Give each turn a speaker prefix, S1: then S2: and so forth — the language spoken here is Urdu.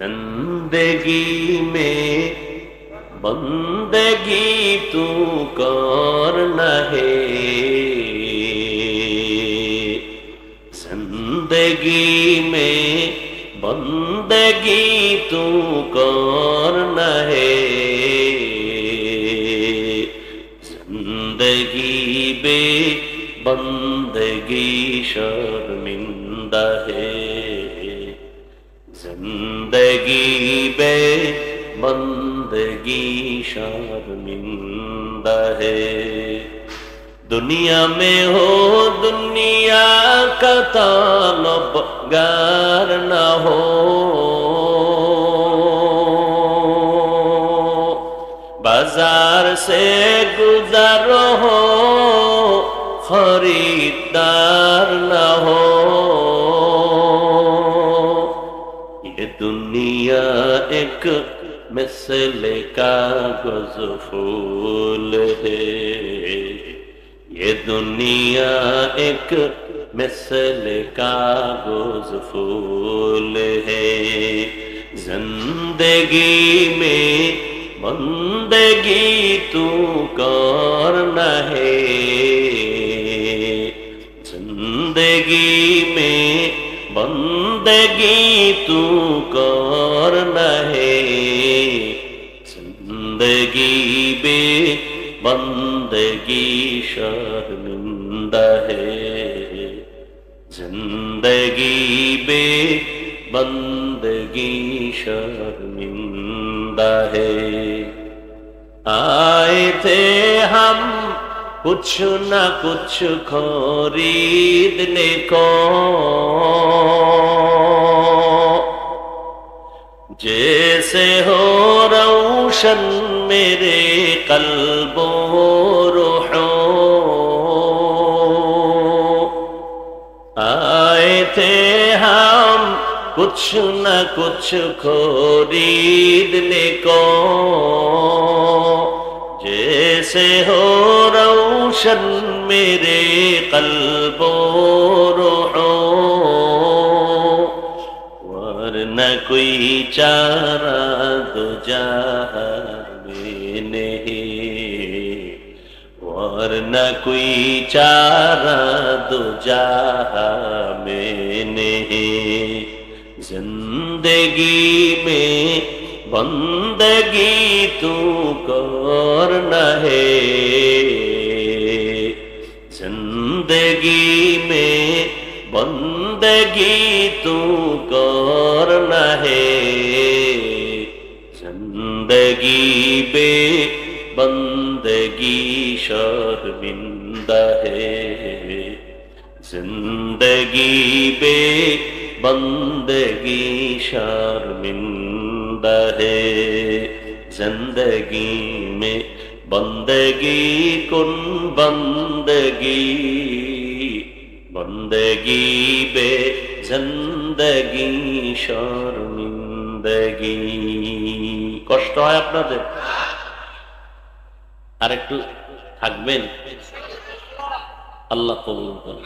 S1: زندگی میں بندگی تو کرنا ہے، زندگی میں بندگی تو کرنا ہے، زندگی بے بندگی شرمندہ ہے، زندگی بے بندگی شرمندہ ہے۔ دنیا میں ہو دنیا کا طلبگار نہ ہو، بازار سے گزر ہو خریدار نہ ہو، یہ دنیا ایک مثل کاغذ پھول ہے، یہ دنیا ایک مثل کاغذ پھول ہے، زندگی میں بندگی تو کرنا ہے، زندگی میں بندگی تو کرنا ہے، زندگی بے بندگی شرمندہ ہے، زندگی بے بندگی شرمندہ ہے۔ آئے تھے ہم کچھ نہ کچھ خریدنے کو، جیسے ہو روشن میرے قلب و روح، آئے تھے ہم کچھ نہ کچھ خریدنے کو، جیسے ہو روشن میرے قلب و روح، ورنہ کوئی چارہ دو جہاں میں نہیں، ورنہ کوئی چارہ دو جہاں میں نہیں، زندگی میں بندگی تو کرنا ہے، زندگی میں بندگی تو کرنا ہے، زندگی بے بندگی شرمندہ ہے، زندگی بے بندگی شرمندہ ہے، زندگی میں بندگی کن بندگی، بندگی بے زندگی শর্মিন্দগি। কষ্ট হয় আপনাদের? আর একটু থাকবেন, আল্লাহ কবুল করুন।